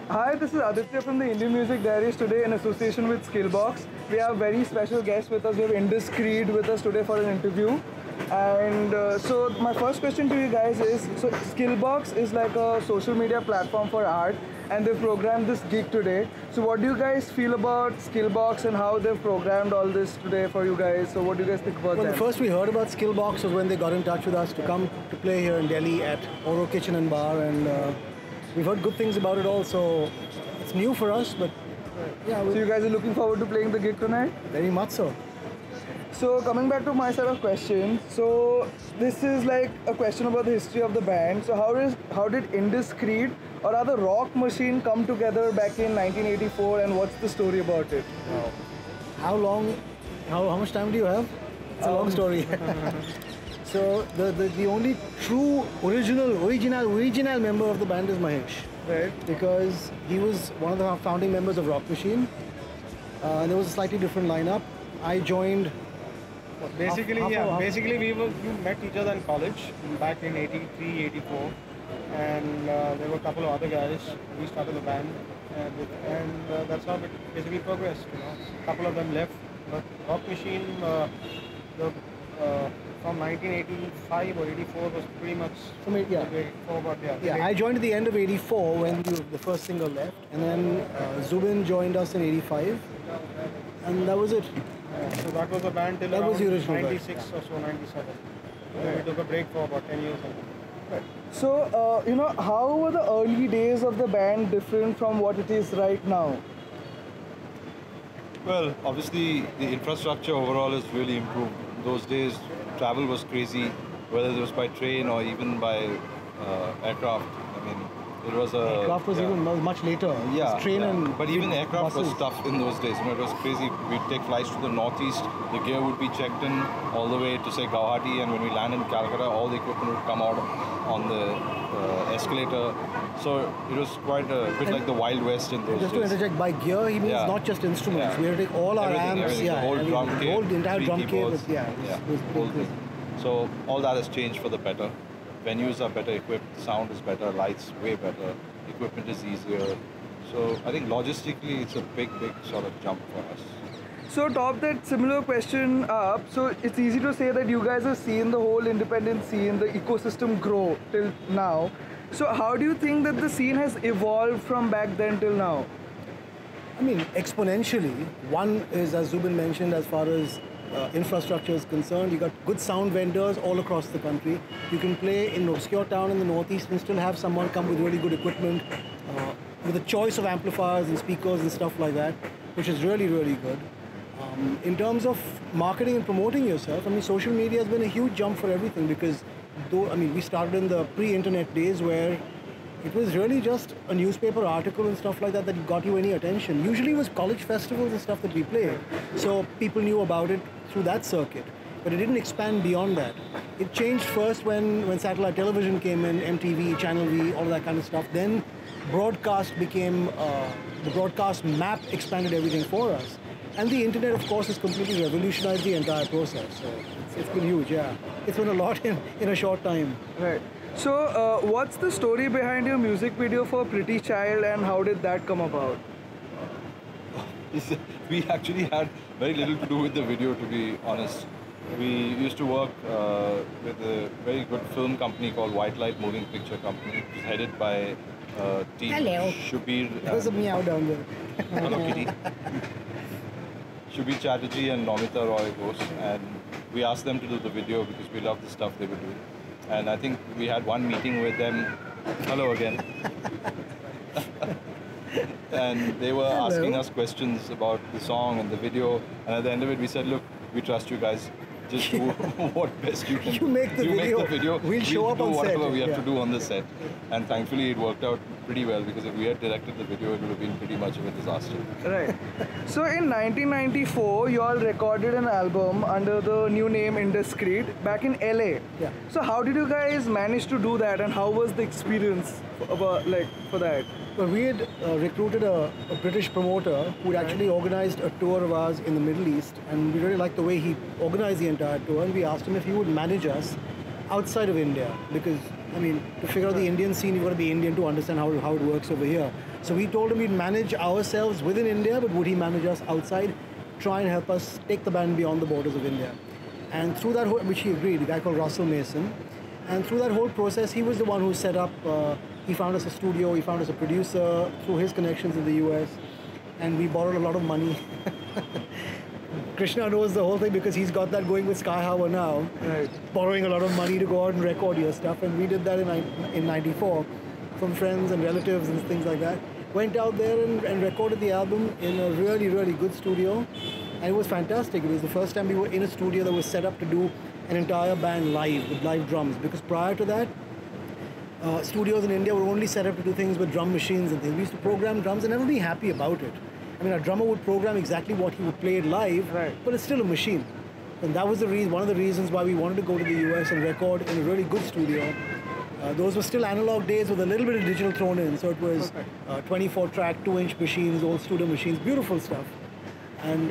Hi, this is Aditya from the Indian Music Diaries today in association with SkillBox. We have very special guests with us. We have Indus Creed with us today for an interview. And so my first question to you guys is, so SkillBox is like a social media platform for art and they've programmed this gig today. So what do you guys feel about SkillBox and how they've programmed all this today for you guys? So what do you guys think about Well, that? the first we heard about SkillBox was when they got in touch with us to come to play here in Delhi at Oro Kitchen and Bar, and we've heard good things about it all. So it's new for us, but yeah, So you guys are looking forward to playing the gig tonight? very much so. So coming back to my set of questions, so this is like a question about the history of the band. So how did Indus Creed or rather Rock Machine come together back in 1984, and what's the story about it? How long? How much time do you have? It's a long story. So the only true original member of the band is Mahesh, Right. because he was one of the founding members of Rock Machine. And there was a slightly different lineup. I joined. Basically, half- Basically, we met each other in college back in '83, '84, and there were a couple of other guys. We started the band, and that's how it basically progressed. A couple of them left, but Rock Machine, from 1985 or '84 was pretty much Yeah. Yeah, I joined at the end of '84 when the first singer left, and then Zubin joined us in '85, and that was it. So that was the band till That around was the original band. 96 or so, 97. We took a break for about 10 years. So how were the early days of the band different from what it is right now? Well, obviously the infrastructure overall has really improved. Those days, travel was crazy, whether it was by train or even by aircraft. I mean, it was a Aircraft was even much later. It was train and but even aircraft was buses. tough in those days. It was crazy. We'd take flights to the northeast. The gear would be checked in all the way to say Guwahati, and when we land in Calcutta, all the equipment would come out on the escalator. So it was quite a bit like the Wild West in those Just to days. interject, by gear he means Yeah. not just instruments. Yeah. We had to take all our Everything, amps, everything, the whole drum kit, the whole entire three drum kit. keyboards, It was whole crazy. thing. So all that has changed for the better. Venues are better equipped, sound is better, lights way better, equipment is easier. So I think logistically it's a big sort of jump for us. So top that similar question up. So it's easy to say that you guys have seen the whole independent scene, the ecosystem grow till now. So how do you think that the scene has evolved from back then till now? I mean, exponentially. One is, as Zubin mentioned, as far as infrastructure is concerned, you got good sound vendors all across the country. You can play in an obscure town in the northeast and still have someone come with really good equipment, with a choice of amplifiers and speakers and stuff like that, which is really good. In terms of marketing and promoting yourself, I mean, social media has been a huge jump for everything, because we started in the pre-internet days where it was really just a newspaper article and stuff like that that got you any attention. Usually it was college festivals and stuff that we played, so people knew about it through that circuit, but it didn't expand beyond that. It changed first when satellite television came in, MTV, Channel V, all that kind of stuff. Then broadcast became, the broadcast map expanded everything for us. And the internet, of course, has completely revolutionized the entire process. So it's been huge, yeah. It's been a lot in a short time. Right. So what's the story behind your music video for Pretty Child, and how did that come about? We actually had very little to do with the video, to be honest. We used to work with a very good film company called White Light Moving Picture Company, which is headed by Team Hello. Shubir. There's a meow down there. Hello, Kitty. Shubir Chatterjee and Nomita Roy Ghosh, and we asked them to do the video because we love the stuff they were doing. And I think we had one meeting with them. Hello again. And they were asking us questions about the song and the video. And at the end of it, we said, look, we trust you guys. Just do what best you can. You make the video. We'll show up do on set. whatever we have Yeah. to do on the set. And thankfully, it worked out pretty well, because if we had directed the video, it would have been pretty much of a disaster. Right. So in 1994, you all recorded an album under the new name Indus Creed back in LA. Yeah. So how did you guys manage to do that, and how was the experience for that? Well, we had recruited a British promoter who had actually organized a tour of ours in the Middle East, and we really liked the way he organized the entire tour, and we asked him if he would manage us outside of India, because I mean, to figure out the Indian scene, you've got to be Indian to understand how it works over here. So we told him we'd manage ourselves within India, but would he manage us outside, try and help us take the band beyond the borders of India. And through that, which he agreed, a guy called Russell Mason. And through that whole process, he was the one who set up, he found us a studio, he found us a producer through his connections in the US. And we borrowed a lot of money. Krishna knows the whole thing because he's got that going with Sky Harbor now. Right. Borrowing a lot of money to go out and record your stuff. And we did that in 94 from friends and relatives and things like that. Went out there and recorded the album in a really, really good studio. And it was fantastic. It was the first time we were in a studio that was set up to do an entire band live with live drums. Because prior to that, studios in India were only set up to do things with drum machines and things. We used to program drums and never be happy about it. I mean, our drummer would program exactly what he would play it live, right, but it's still a machine. And that was the reason, one of the reasons why we wanted to go to the US and record in a really good studio. Those were still analog days with a little bit of digital thrown in. So it was 24-track, 2-inch machines, old studio machines, beautiful stuff. And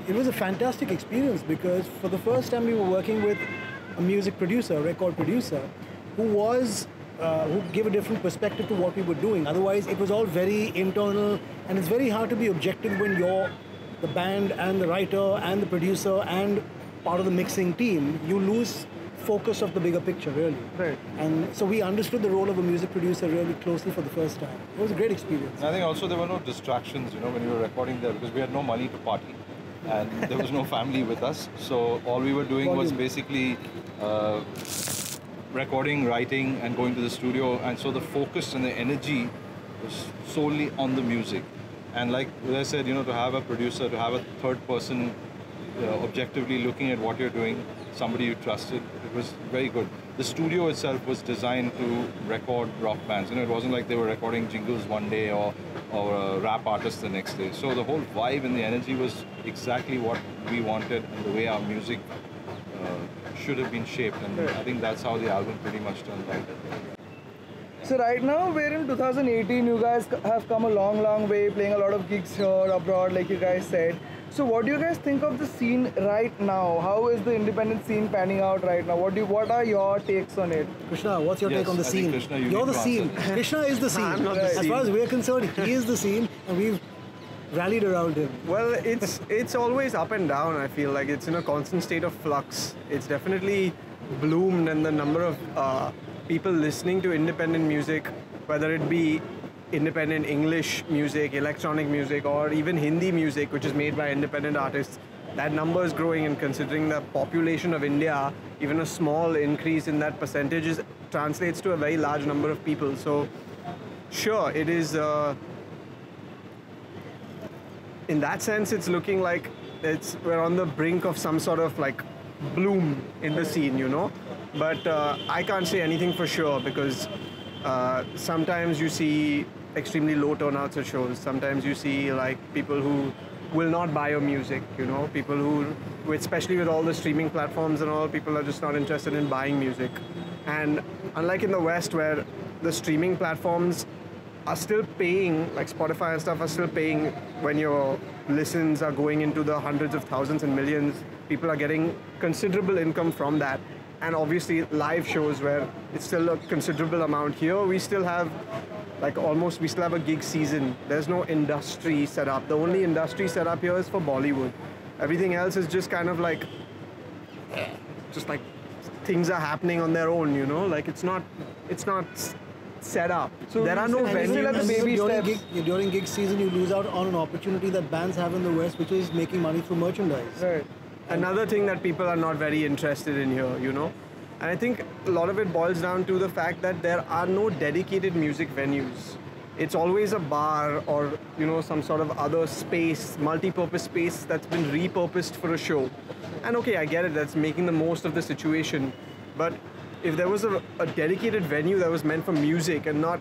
it was a fantastic experience because for the first time we were working with a music producer, a record producer, who gave a different perspective to what we were doing. Otherwise, it was all very internal, and it's very hard to be objective when you're the band and the writer and the producer and part of the mixing team. You lose focus of the bigger picture, really. Right. And so we understood the role of a music producer really closely for the first time. It was a great experience. And I think also there were no distractions, when we were recording there, because we had no money to party. And there was no family with us. So all we were doing was basically recording, writing, and going to the studio. And so the focus and the energy was solely on the music. And like I said, to have a producer, to have a third person objectively looking at what you're doing, somebody you trusted, it was very good. The studio itself was designed to record rock bands. It wasn't like they were recording jingles one day or a rap artist the next day. So the whole vibe and the energy was exactly what we wanted and the way our music should have been shaped. And I think that's how the album pretty much turned out. So right now we're in 2018, you guys have come a long way, playing a lot of gigs here, abroad, like you guys said. So what do you guys think of the scene right now? How is the independent scene panning out right now? What are your takes on it? Krishna, what's your take on the scene? Krishna, You're the scene. Krishna is the scene. I'm not the As scene. far as we're concerned, he is the scene, and we've rallied around him. Well, it's always up and down. I feel like it's in a constant state of flux. It's definitely bloomed, and the number of people listening to independent music, whether it be independent English music, electronic music, or even Hindi music, which is made by independent artists, that number is growing. And considering the population of India, even a small increase in that percentage translates to a very large number of people. So, sure, it is. In that sense, it's looking like we're on the brink of some sort of like bloom in the scene, But I can't say anything for sure because sometimes you see extremely low turnouts at shows. Sometimes you see like people who will not buy your music, people who, especially with all the streaming platforms and all, people are just not interested in buying music. And unlike in the West where the streaming platforms are still paying, like Spotify and stuff are still paying when your listens are going into the hundreds of thousands and millions, people are getting considerable income from that. And obviously live shows where it's still a considerable amount. Here we still have we still have a gig season. There's no industry set up. The only industry set up here is for Bollywood. Everything else is just kind of like, things are happening on their own, like it's not set up. So there are no and you still have venues. the baby steps. During gig season, you lose out on an opportunity that bands have in the West, which is making money through merchandise. Right. Another thing that people are not very interested in here, And I think a lot of it boils down to the fact that there are no dedicated music venues. It's always a bar or, some sort of other space, multi-purpose space that's been repurposed for a show. And okay, I get it, that's making the most of the situation. But if there was a dedicated venue that was meant for music and not,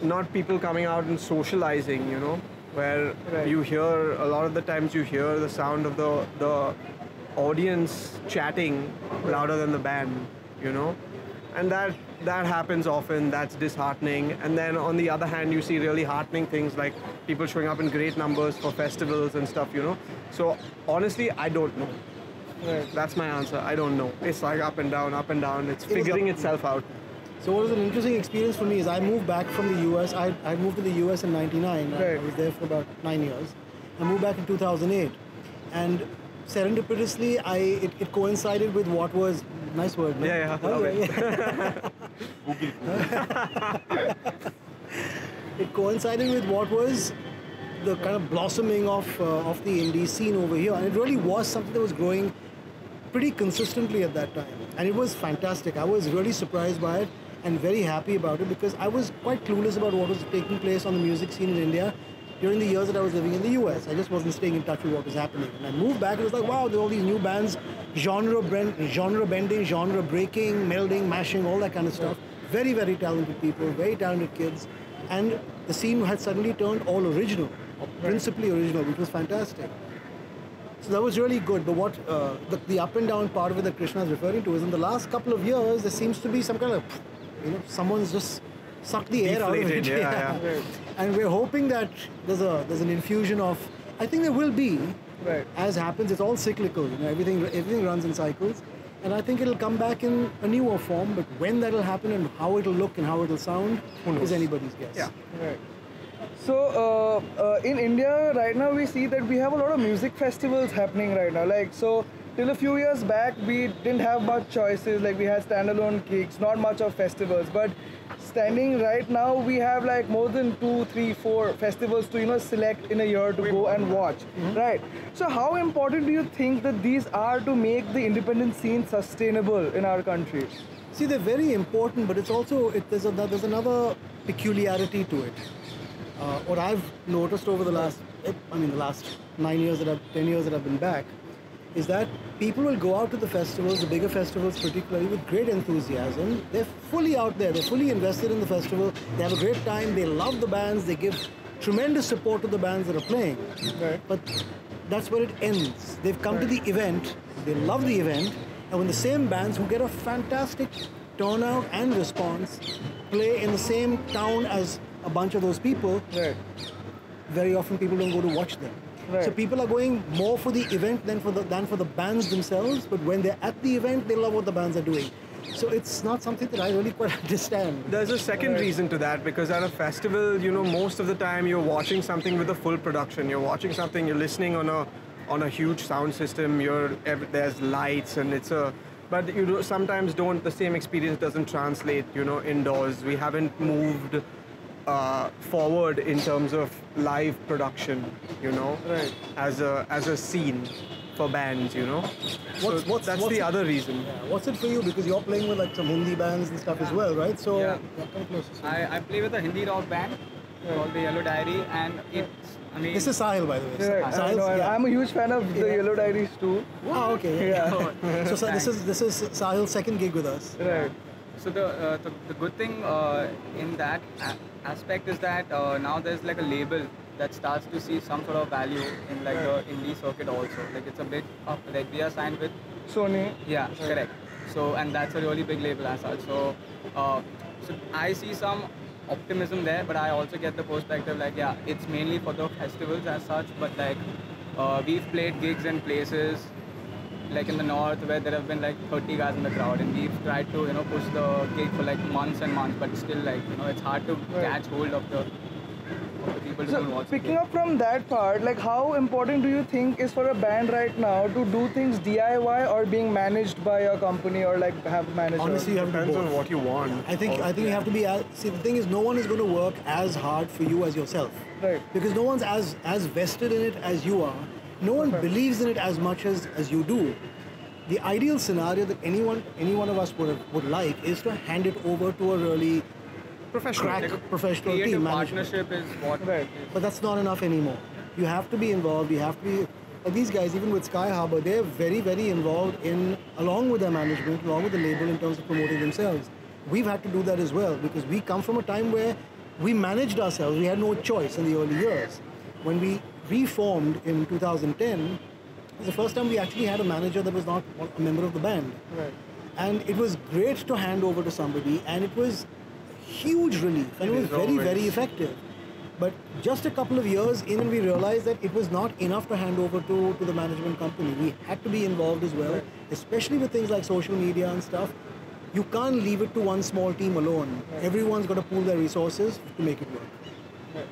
not people coming out and socializing, where you hear, a lot of the times you hear the sound of the audience chatting louder than the band, and that happens often. That's disheartening. And then on the other hand, you see really heartening things like people showing up in great numbers for festivals and stuff, So honestly, I don't know. Right. That's my answer. I don't know. It's like up and down, up and down. It's figuring itself out. So what was an interesting experience for me is I moved back from the US. I moved to the US in 99. Right. I was there for about 9 years. I moved back in 2008. And serendipitously, it coincided with what was, nice word, no? Yeah, love it. It coincided with what was the kind of blossoming of the indie scene over here. And it really was something that was growing pretty consistently at that time. And it was fantastic. I was really surprised by it and very happy about it because I was quite clueless about what was taking place on the music scene in India during the years that I was living in the US. I just wasn't staying in touch with what was happening. And I moved back and it was like, wow, there are all these new bands, genre bending, genre breaking, melding, mashing, all that kind of stuff. Very, very talented people, very talented kids. And the scene had suddenly turned all original, principally original, which was fantastic. So that was really good. But what the up and down part of it that Krishna is referring to is in the last couple of years, there seems to be some kind of, someone's just sucked the air out of it. Yeah. And we're hoping that there's an infusion of, I think there will be, Right. as happens, it's all cyclical. Everything runs in cycles. And I think it'll come back in a newer form, but when that'll happen and how it'll look and how it'll sound is anybody's guess. Yeah. Right. So in India right now we see that we have a lot of music festivals happening right now. Like so, till a few years back we didn't have much choices. Like we had standalone gigs, not much of festivals. But standing right now, we have like more than 2, 3, 4 festivals to select in a year to go and watch. Right. So how important do you think that these are to make the independent scene sustainable in our country? See, they're very important, but it's also there's another peculiarity to it. What I've noticed over the last 10 years that I've been back, is that people will go out to the festivals, the bigger festivals particularly, with great enthusiasm. They're fully out there, they're fully invested in the festival, they have a great time, they love the bands, they give tremendous support to the bands that are playing. Right. But that's where it ends. They've come to the event, they love the event, and when the same bands who get a fantastic turnout and response play in the same town as a bunch of those people, Right. very often people don't go to watch them. Right. So people are going more for the event than for the bands themselves. But when they're at the event, they love what the bands are doing. So it's not something that I really quite understand. There's a second reason to that, because at a festival, most of the time you're watching something with a full production. You're watching something, you're listening on a huge sound system. There's lights and but sometimes the same experience doesn't translate, indoors. We haven't moved forward in terms of live production, Right. as a scene for bands, That's the other reason. Yeah. What's it for you? Because you're playing with like some Hindi bands and stuff as well, right? So Yeah. come closer. I play with a Hindi rock band called the Yellow Diary, and This is Sahil, by the way. Right. I Sahil's- know, yeah. I'm a huge fan of the Yellow Diaries too. Oh, okay. Yeah. So this is Sahil's second gig with us. Right. So the good thing in that aspect is that now there's like a label that starts to see some sort of value in like the indie circuit also. Like it's a bit of like we are signed with. Sony. Yeah, correct. So and that's a really big label as such. So I see some optimism there, but I also get the perspective like it's mainly for the festivals as such. But like we've played gigs in places like in the north where there have been like 30 guys in the crowd, and we've tried to push the gig for like months and months, but still like it's hard to catch hold of the people to So watch. picking up from that part, like how important do you think is for a band right now to do things DIY or being managed by a company or like have managers? Honestly, you have to do Depends both. on what you want. I think you have to be see, the thing is, no one is going to work as hard for you as yourself. Right. Because no one's as vested in it as you are. No one believes in it as much as you do. The ideal scenario that any one of us would like is to hand it over to a really Professional. professional Creative team management. partnership is what. Right. But that's not enough anymore. You have to be involved. You have to be. Like these guys, even with Sky Harbor, they're very, very involved along with their management, along with the label, in terms of promoting themselves. We've had to do that as well because we come from a time where we managed ourselves. We had no choice in the early years. When we reformed in 2010, it was the first time we actually had a manager that was not a member of the band. Right. And it was great to hand over to somebody, and it was huge relief, and it was very, always. very effective. But just a couple of years in, and we realized that it was not enough to hand over to the management company. We had to be involved as well, especially with things like social media and stuff. You can't leave it to one small team alone. Everyone's got to pool their resources to make it work.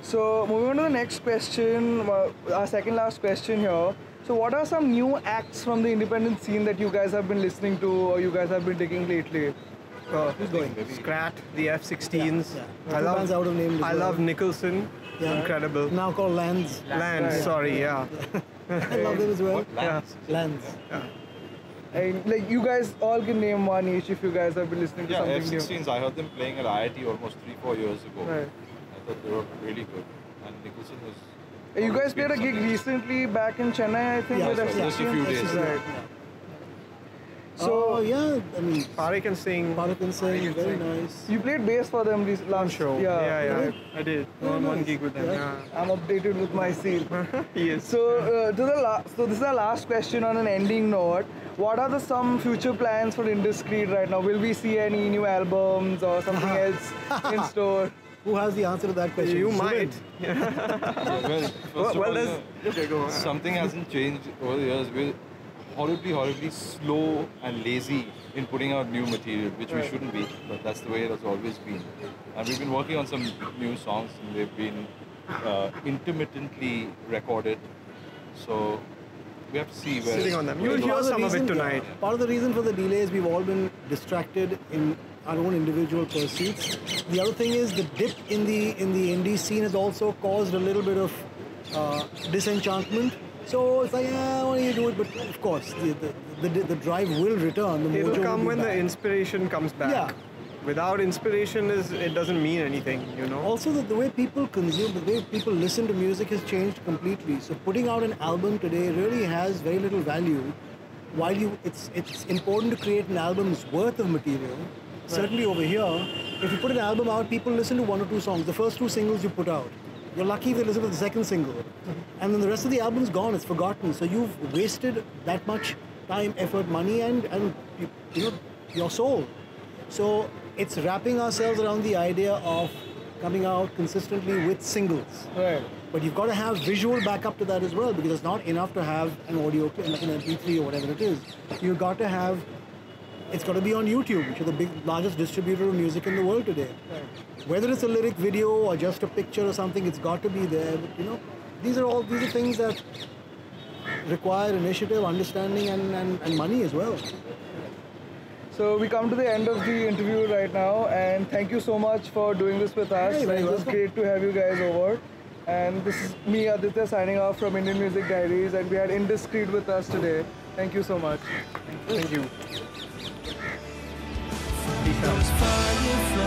So moving on to the next question, our second last question here. So what are some new acts from the independent scene that you guys have been listening to or you guys have been digging lately? Who's going? Scrat, the F-16s. Yeah. I love Nicholson. Yeah. Incredible. Now called Lands. Lands, Right. sorry, yeah. I love them as well. What? Lands? Lands. And like you guys all can name one each if you guys have been listening to Yeah, something new. F-16s, I heard them playing at IIT almost 3-4 years ago. Right. I thought they were really good. And Nicholson was... You guys played a something. gig recently back in Chennai, I think, Yeah, with just F-16. a few days. Right. So yeah, I mean, Parik and Singh. Parik and Singh, very nice. You played bass for them last Show. Yeah. I did. One nice. gig with them. Yeah. I'm updated with my scene. Yes. So, so this is our last question on an ending note. What are some future plans for Indus Creed right now? Will we see any new albums or something else in store? Who has the answer to that question? You Sumit. might. Well, first of all, Okay, go on. something hasn't changed over the years. We're horribly slow and lazy in putting out new material, which we shouldn't be, but that's the way it has always been. And we've been working on some new songs, and they've been intermittently recorded. So we have to see where... Sitting on them. You'll hear some of it tonight. Part of the reason for the delay is we've all been distracted in our own individual pursuits. The other thing is the dip in the indie scene has also caused a little bit of disenchantment. So it's like, yeah, why don't you do it? But of course, the drive will return. The It'll mojo come will when be the back. inspiration comes back. Yeah. Without inspiration, it doesn't mean anything, you know. Also, the way people consume, the way people listen to music has changed completely. So putting out an album today really has very little value. While it's important to create an album's worth of material. Certainly over here, if you put an album out, people listen to one or two songs. The first two singles you put out. You're lucky if they listen to the second single. And then the rest of the album's gone, it's forgotten. So you've wasted that much time, effort, money, and you know, your soul. So it's wrapping ourselves around the idea of coming out consistently with singles. Right. But you've got to have visual backup to that as well, because it's not enough to have an audio clip, like an MP3 or whatever it is. You've got to have, it's got to be on YouTube, which is the largest distributor of music in the world today. Right. Whether it's a lyric video or just a picture or something, it's got to be there. But, you know, these are things that require initiative, understanding, and money as well. So we come to the end of the interview right now, and thank you so much for doing this with us. Hey, very It was welcome. great to have you guys over. And this is me, Aditya, signing off from Indian Music Diaries, and we had Indus Creed with us today. Thank you so much. Thank you. Peace out.